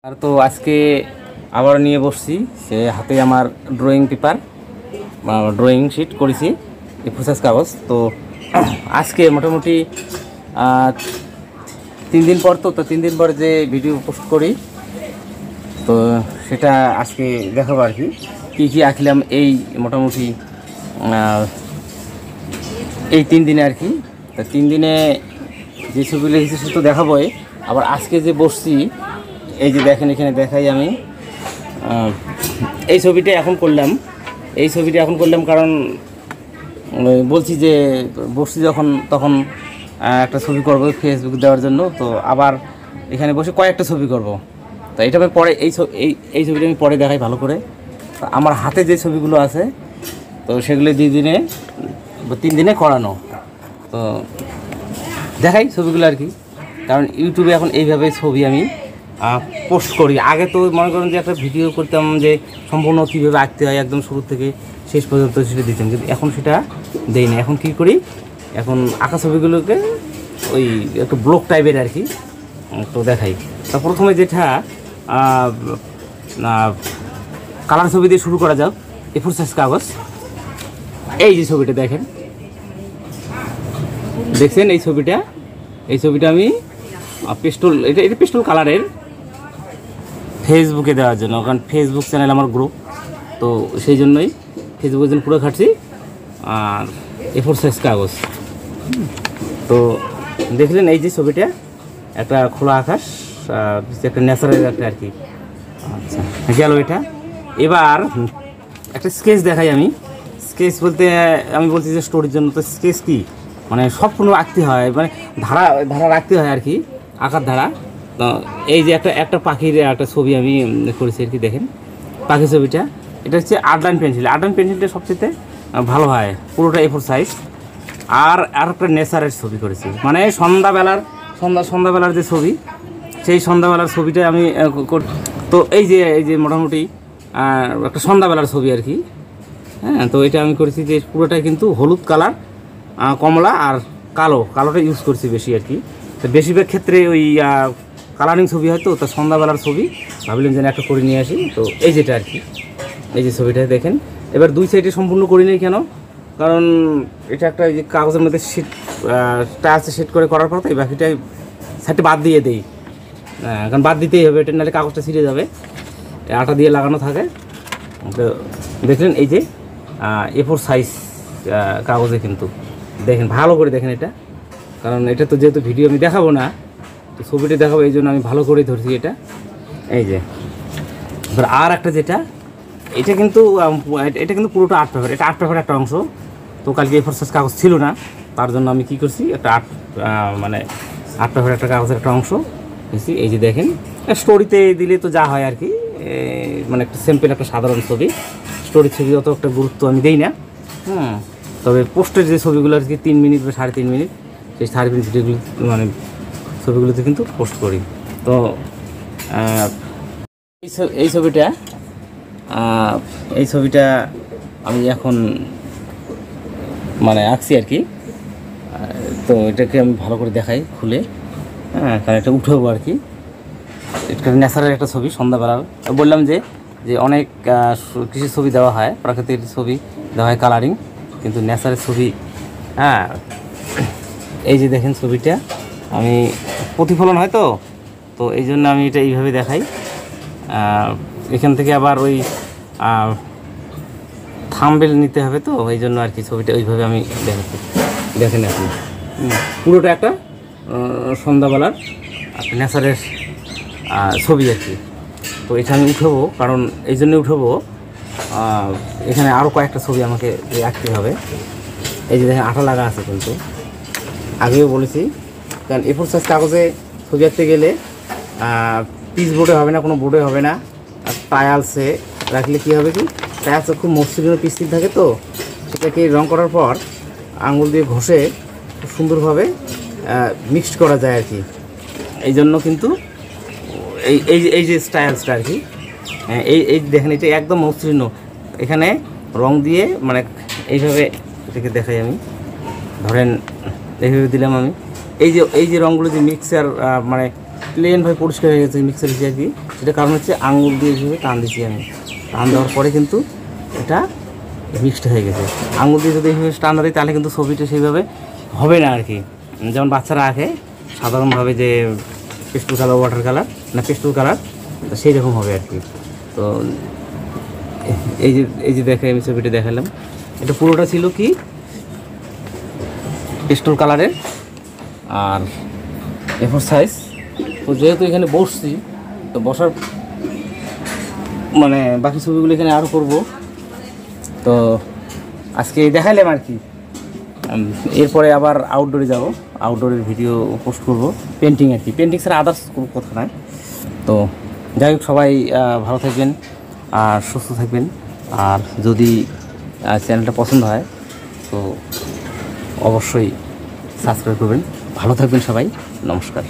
আর তো আজকে আবার নিয়ে বসছি সে হাতে আমার ড্রয়িং পেপার ড্রয়িং শিট করেছি এই প্রসেস কাগজ। তো আজকে মোটামুটি 3 দিন পর তো 3 দিন পর যে ভিডিও পোস্ট করি তো সেটা আজকে দেখাবো আর কি কী কী আঁকলাম এই মোটামুটি এই 3 দিনে আর কি। তা 3 দিনে যে ছবিগুলো এসেছে সে তো দেখাবোই, আবার আজকে যে বসছি এই যে দেখেন এখানে দেখাই আমি এই ছবিটা এখন করলাম। এই ছবিটা এখন করলাম কারণ বলছি যে বসছি যখন তখন একটা ছবি করব ফেসবুক দেওয়ার জন্য, তো আবার এখানে বসে কয়েকটা ছবি করব। তো এটা আমি পরে এই ছবিটা আমি পরে দেখাই ভালো করে। আমার হাতে যে ছবিগুলো আছে তো সেগুলো 2 দিনে 3 দিনে করানো, তো দেখাই ছবিগুলো আর কি। কারণ ইউটিউবে এখন এইভাবে ছবি আমি পোস্ট করি। আগে তো মনে করেন যে একটা ভিডিও করতাম যে সম্পূর্ণ কীভাবে আঁকতে হয় একদম শুরু থেকে শেষ পর্যন্ত সেটা দিতাম, কিন্তু এখন সেটা দেই না। এখন কী করি, এখন আঁকা ছবিগুলোকে ওই একটু ব্লক টাইপের আর কি তো দেখাই। তা প্রথমে যেটা কালার ছবি দিয়ে শুরু করা যাক। A4 সাইজ কাগজ, এই যে ছবিটা দেখেন, দেখছেন এই ছবিটা আমি পেস্টল এটা পেস্টল কালারের ফেসবুকে দেওয়ার জন্য, কারণ ফেসবুক চ্যানেল আমার গ্রুপ, তো সেই জন্যই ফেসবুকের জন্য পুরো খাটছি। আর A4 সাইজ কাগজ, তো দেখলেন এই যে ছবিটা একটা খোলা আকাশ, একটা ন্যাচারাল একটা আর কি। আচ্ছা গেল এটা। এবার একটা স্কেচ দেখাই আমি। স্কেচ বলতে আমি বলছি যে স্টোরির জন্য, তো স্কেচ কি মানে সম্পূর্ণ আঁকতে হয়, মানে ধারা রাখতে হয় আর কি, আঁকার ধারা। তো এই যে একটা পাখির একটা ছবি আমি করেছি আর কি, দেখেন পাখি ছবিটা। এটা হচ্ছে আর্টলাইন পেন্সিল। আর্টলাইন পেন্সিলটা সবচেয়ে ভালো হয়, পুরোটা A4 সাইজ। আর একটা নেচারের ছবি করেছি, মানে সন্ধ্যাবেলার যে ছবি, সেই সন্ধ্যাবেলার ছবিটা আমি তো এই যে মোটামুটি একটা সন্ধ্যাবেলার ছবি আর কি। হ্যাঁ, তো এটা আমি করেছি যে পুরোটাই কিন্তু হলুদ কালার, কমলা আর কালোটা ইউজ করছি বেশি আর কি। তো বেশিরভাগ ক্ষেত্রে ওই কালারিং ছবি হয়তো, তা সন্ধ্যাবেলার ছবি ভাবলেন যেন একটা করে নিয়ে আসি। তো এই যেটা আর কি, এই যে ছবিটা দেখেন। এবার 2 সাইডে সম্পূর্ণ করি নেই কেন, কারণ এটা একটা যে কাগজের মধ্যে শিট টাচ সেট করে করার পর তো এই বাকিটা সাইডে বাদ দিয়ে দেই, কারণ বাদ দিতেই হবে, এটা নাহলে কাগজটা ছিঁড়ে যাবে, আটা দিয়ে লাগানো থাকে। তো দেখলেন এই যে A4 সাইজ কাগজে কিন্তু দেখেন ভালো করে দেখেন এটা, কারণ এটা তো যেহেতু ভিডিও আমি দেখাবো না, তো ছবিটা দেখাবো, এই জন্য আমি ভালো করেই ধরছি এটা। এই যে এবার আর একটা যেটা, এটা কিন্তু পুরোটা আর্ট পেপার, এটা আর্ট পেপার একটা অংশ। তো কালকে A4 সাইজ কাগজ ছিল না, তার জন্য আমি কী করছি, একটা মানে আর্ট পেপার একটা কাগজের একটা অংশ নিয়েছি। এই যে দেখেন, স্টোরিতে দিলে তো যা হয় আর কি, মানে একটা সিম্পল একটা সাধারণ ছবি। স্টোরির ছবি অত একটা গুরুত্ব আমি দিই না। তবে পোস্টের যে ছবিগুলো আর কি 3 মিনিট বা 3.5 মিনিট, সেই 3.5 মিনিট ভিডিওগুলো মানে ছবিগুলোতে কিন্তু পোস্ট করি। তো এই ছবিটা আমি এখন মানে আঁকছি আর কি। তো এটাকে আমি ভালো করে দেখাই খুলে, কারণ এটা উঠেবো আর কি। এটা ন্যাচারাল একটা ছবি সন্ধ্যাবেলার। বললাম যে অনেক কৃষির ছবি দেওয়া হয়, প্রাকৃতিক ছবি দেওয়া হয় কালারিং, কিন্তু ন্যাচারাল ছবি। এই যে দেখেন ছবিটা আমি প্রতিফলন হয় তো এই জন্য আমি এটা এইভাবে দেখাই। এখান থেকে আবার ওই থাম্বনেল নিতে হবে, তো এই জন্য আর কি ছবিটা ওইভাবে আমি দেখাচ্ছি। দেখেন আপনি পুরোটা একটা সন্ধ্যাবেলার ন্যাচারের ছবি আর কি। তো এটা আমি উঠাবো, কারণ এই জন্যে উঠাবো, এখানে আরও কয়েকটা ছবি আমাকে আঁকতে হবে। এই যে দেখেন আঠা লাগা আছে, কিন্তু আগেও বলেছি, কারণ A4 সাইজ কাগজে ছবি আঁকতে গেলে পিচ বোর্ডে হবে না, কোনো বোর্ডে হবে না, আর টায়ালসে রাখলে কী হবে কি, টায়ালসে খুব মসৃণ পিস্তিক থাকে, তো সেটাকে রং করার পর আঙুল দিয়ে ঘষে খুব সুন্দরভাবে মিক্সড করা যায় আর কি। এই জন্য কিন্তু এই যে স্টাইলসটা আর কি, এই দেখেন এটা একদম মসৃণ, এখানে রং দিয়ে মানে এইভাবে এটাকে দেখাই আমি, ধরেন এইভাবে দিলাম আমি। এই যে রঙগুলো যে মিক্সার মানে প্লেনভাবে পরিষ্কার হয়ে গেছে মিক্সার দিচ্ছি আর কি। সেটা কারণ হচ্ছে আঙুল দিয়ে যেভাবে টান দিচ্ছি আমি, টান দেওয়ার পরে কিন্তু এটা মিক্সড হয়ে গেছে। আঙুল দিয়ে যদি এইভাবে টান দিই তাহলে কিন্তু ছবিটা সেইভাবে হবে না আর কি। যেমন বাচ্চারা আঁকে সাধারণভাবে যে পেস্টুল কালার, ওয়াটার কালার না পেস্টুল কালার, তো সেই রকম হবে আর কি। তো এই যে দেখে আমি ছবিটা দেখালাম, এটা পুরোটা ছিল কি পেস্টুল কালারের আর A4 সাইজ। তো যেহেতু এখানে বসছি, তো বসার মানে বাকি ছবিগুলো এখানে আরও করব। তো আজকে দেখাইলাম আর কি। এরপরে আবার আউটডোরে যাব, আউটডোরের ভিডিও পোস্ট করব, পেন্টিং আর কি। পেন্টিং ছাড়া আদার্স কোনো কথা নয়। তো যাই হোক, সবাই ভালো থাকবেন আর সুস্থ থাকবেন। আর যদি চ্যানেলটা পছন্দ হয় তো অবশ্যই সাবস্ক্রাইব করবেন। ভালো থাকবেন সবাই, নমস্কার।